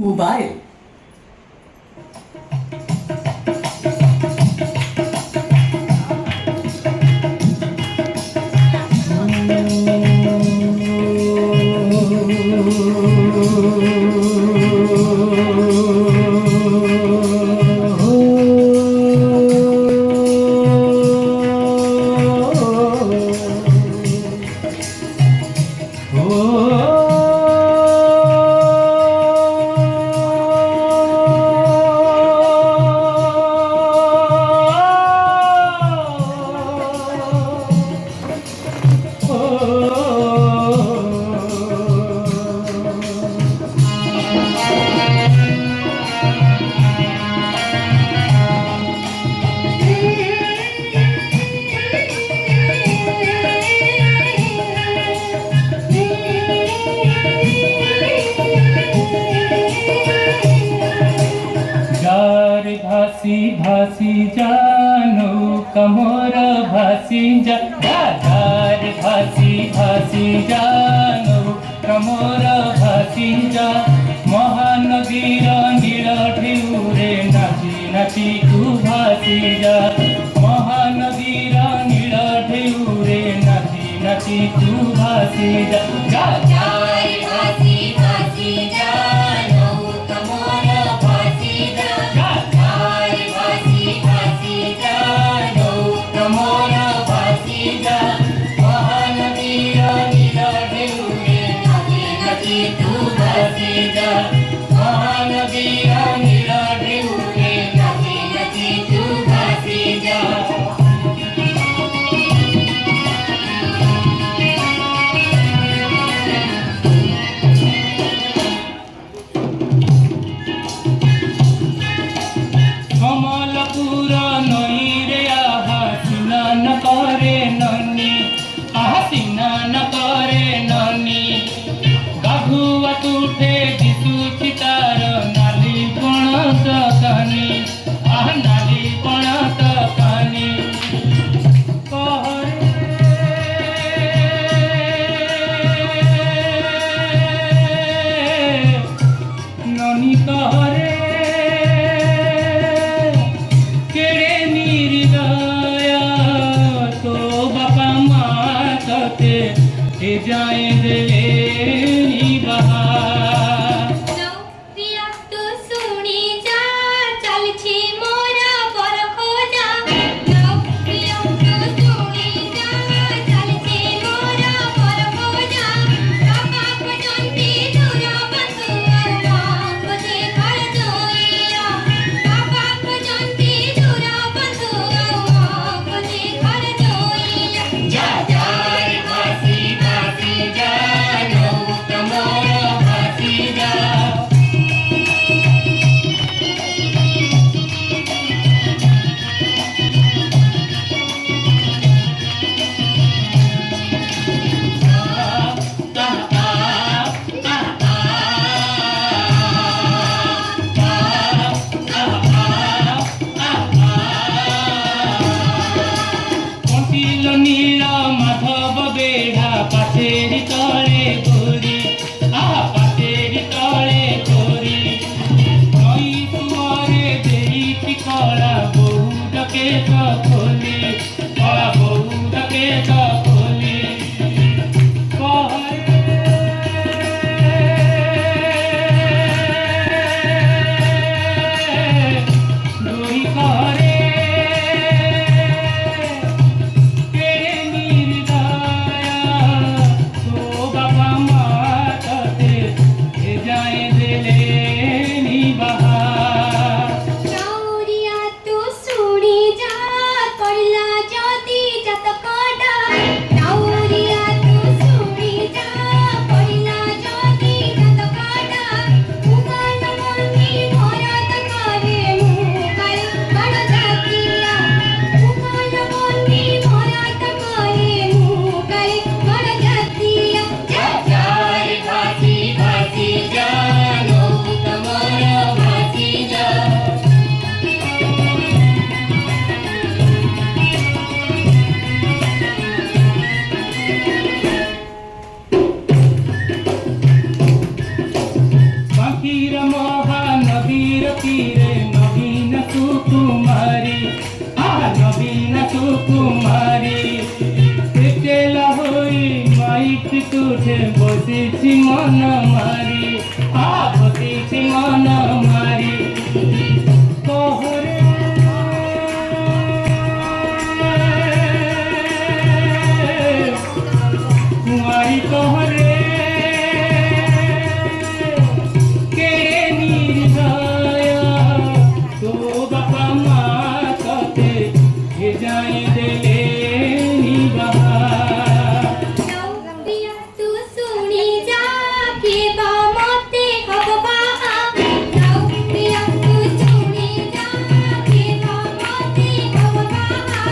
Mobile. भासी भासी जानो कमोर भासी जा गार भासी भासी जानो कमोर भासी जा महानदीर नील ढेउरे नाची नाची तू भासी जा महानदीर नील ढेउरे नाची नाची तू भासी जा गार भासी भासी जानो कमोर भासी जा गार भासी भासी जानो कमोर भासी जा महानदीर नील ढेउरे नाची नाची तू भासी जा महानदीर नील ढेउरे नाची नाची तू भासी जा कमलपुर नईरे आहा स्नान करे ननी आहा स्नान करे ननी गाधुआ तुठे दिशुची तार नाली पणस कानी आहा नाली पणस कानी ननी कहरे केड़े निर्दया तो बापा माँ तते ए जाए दिले बहा नौतिया तो सुनी जा चल छी मोरा पर खोजा नौतिया तो सुनी जा चल छी मोरा पर खोजा बाबा को जंती दूर बंधु पति घर जोइया बाबा को जंती दूर बंधु पति घर जोइया जा जार भासी भासी जानो कमोर भासी जा কটিল নীল মাধব বেড়া পাশের তলে করি আহা পাশের তলে করি নই তুয়ারে দেইছি কলা বউটাকে খোলি কলা বউটাকে খোলি দুই করে केड़े निर्दया तो बाबा माँ तते ए जाए दिले बहा नौरिया तू सुनी जा करला ज्योति जत काटा পথে বসেছি মন মারি, বসেছি মন মারি। কহরে কুমারী কহরে কেড়ে নির্দয়া তো বাপা মা ততে এ যায় দেলে पिया तू सुनी जा के बा मते हब बाहा जाओ पिया तू सुनी जा के बा मते हब बाहा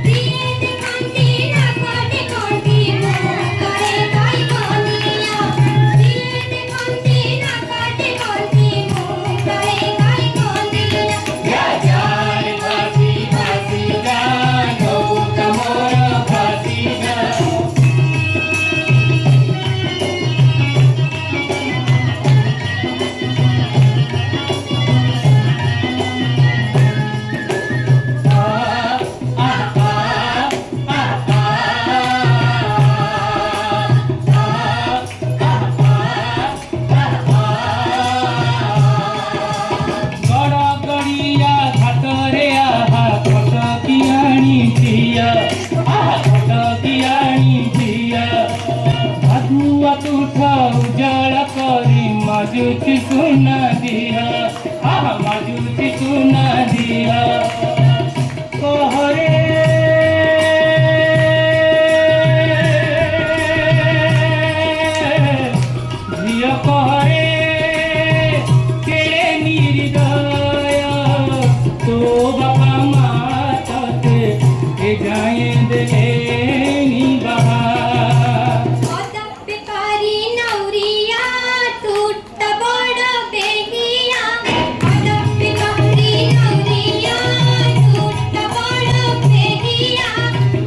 दिए देखंती ना कोटे कोटी मोह करे गाई कोनिया दिए देखंती ना कोटे कोटी मोह करे गाई कोनिया या जाय भासी भासी जा नौका मोर भासी जा। गड़गड़िया घाटरे आहा कटकियाणी झिया, कटकियाणी झिया। भादुआ तुठ उजाड़ करी माजुची सुना दिया, माजुची सुना दिया। कहरे झिया कहरे केड़े निर्दया तो बापा मा तते ए जाए देनी बहा। अदप्यकारी नौरिया टूट बड़ बेगिया अदप्यकारी नौरिया टूट बड़ बेगिया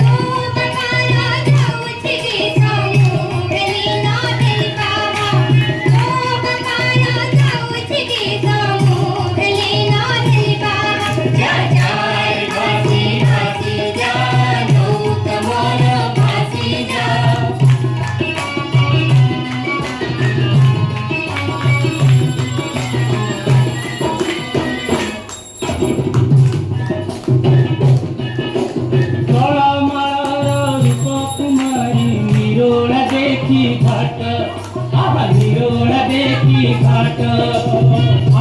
तो बकारा जाउछि गे समूहली ना देई बाबा तो बकारा जाउछि गे समूहली ना देई बाबा जा जाय भासी भासी जा नौका मोर भासी जा। तळमाळर रूप कुमारी निरोळा देखी घाट, निरोळा देखी घाट।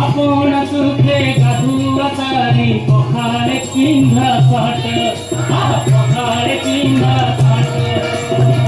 आपण सुखे गाधुआ सारी पखाळे पिंधा पाट, पखाळे पिंधा पाट।